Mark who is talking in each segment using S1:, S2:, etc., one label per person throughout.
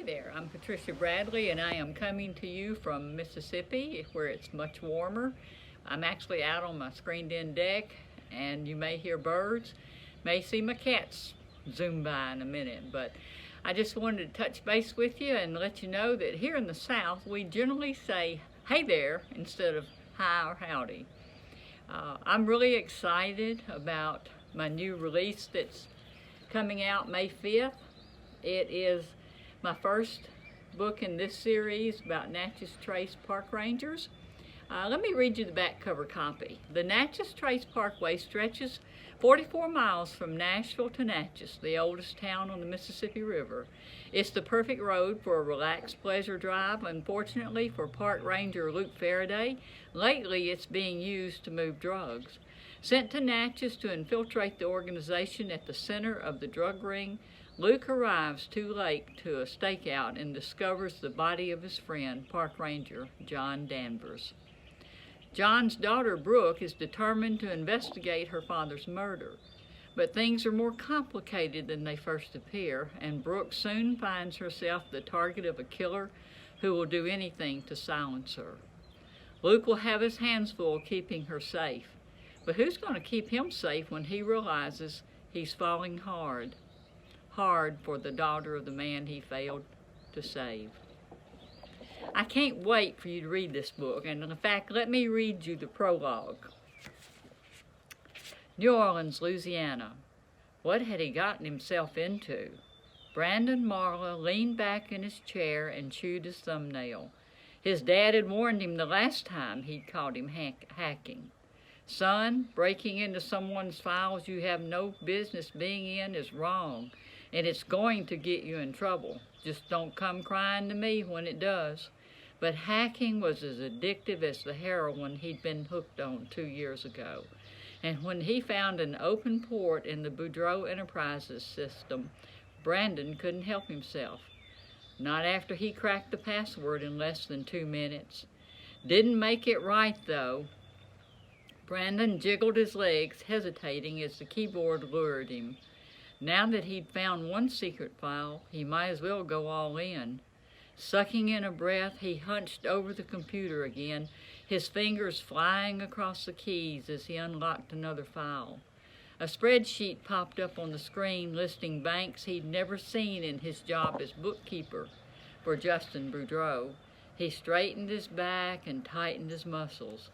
S1: there, I'm Patricia Bradley and I am coming to you from Mississippi where it's much warmer. I'm actually out on my screened-in deck and you may hear birds, may see my cats zoom by in a minute, but I just wanted to touch base with you and let you know that here in the South we generally say hey there instead of hi or howdy. I'm really excited about my new release that's coming out May 5th. It is my first book in this series about Natchez Trace Park Rangers. Let me read you the back cover copy. The Natchez Trace Parkway stretches 44 miles from Nashville to Natchez, the oldest town on the Mississippi River. It's the perfect road for a relaxed pleasure drive. Unfortunately for park ranger Luke Faraday, lately it's being used to move drugs. Sent to Natchez to infiltrate the organization at the center of the drug ring, Luke arrives too late to a stakeout and discovers the body of his friend, park ranger John Danvers. John's daughter, Brooke, is determined to investigate her father's murder. But things are more complicated than they first appear, and Brooke soon finds herself the target of a killer who will do anything to silence her. Luke will have his hands full keeping her safe. But who's going to keep him safe when he realizes he's falling hard for the daughter of the man he failed to save? I can't wait for you to read this book, and in fact, let me read you the prologue. New Orleans, Louisiana. What had he gotten himself into? Brandon Marla leaned back in his chair and chewed his thumbnail. His dad had warned him the last time he'd caught him hacking. Son, breaking into someone's files you have no business being in is wrong, and it's going to get you in trouble. Just don't come crying to me when it does. But hacking was as addictive as the heroin he'd been hooked on 2 years ago. And when he found an open port in the Boudreaux Enterprises system, Brandon couldn't help himself. Not after he cracked the password in less than 2 minutes. Didn't make it right, though. Brandon jiggled his legs, hesitating as the keyboard lured him. Now that he'd found one secret file, he might as well go all in. Sucking in a breath, he hunched over the computer again, his fingers flying across the keys as he unlocked another file. A spreadsheet popped up on the screen listing banks he'd never seen in his job as bookkeeper for Justin Boudreaux. He straightened his back and tightened his muscles.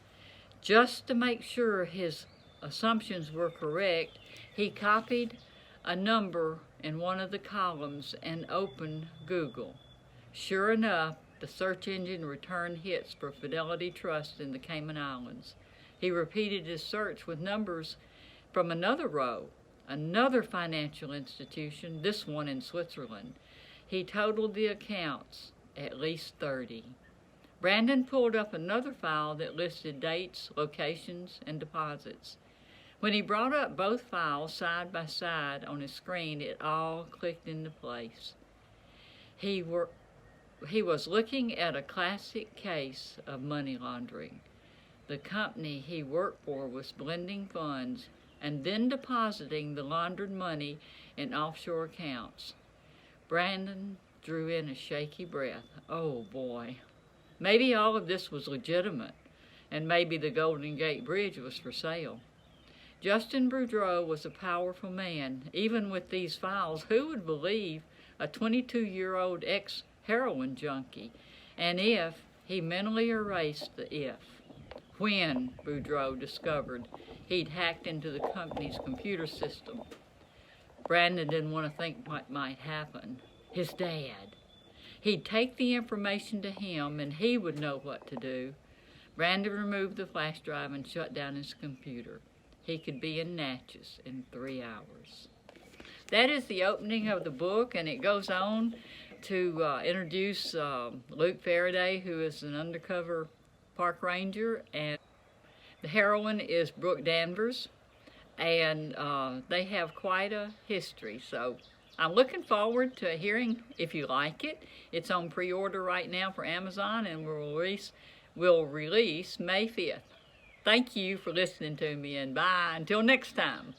S1: Just to make sure his assumptions were correct, he copied a number in one of the columns and opened Google. Sure enough, the search engine returned hits for Fidelity Trust in the Cayman Islands. He repeated his search with numbers from another row, another financial institution, this one in Switzerland. He totaled the accounts, at least 30. Brandon pulled up another file that listed dates, locations, and deposits. When he brought up both files side by side on his screen, it all clicked into place. He was looking at a classic case of money laundering. The company he worked for was blending funds and then depositing the laundered money in offshore accounts. Brandon drew in a shaky breath. Oh boy. Maybe all of this was legitimate, and maybe the Golden Gate Bridge was for sale. Justin Boudreaux was a powerful man. Even with these files, who would believe a 22-year-old ex-heroin junkie? And if, he mentally erased the if. When Boudreaux discovered he'd hacked into the company's computer system, Brandon didn't want to think what might happen. His dad. He'd take the information to him and he would know what to do. Brandon removed the flash drive and shut down his computer. He could be in Natchez in 3 hours. That is the opening of the book, and it goes on to introduce Luke Faraday, who is an undercover park ranger, and the heroine is Brooke Danvers, and they have quite a history. So I'm looking forward to hearing if you like it. It's on pre-order right now for Amazon, and will release May 5th. Thank you for listening to me, and bye until next time.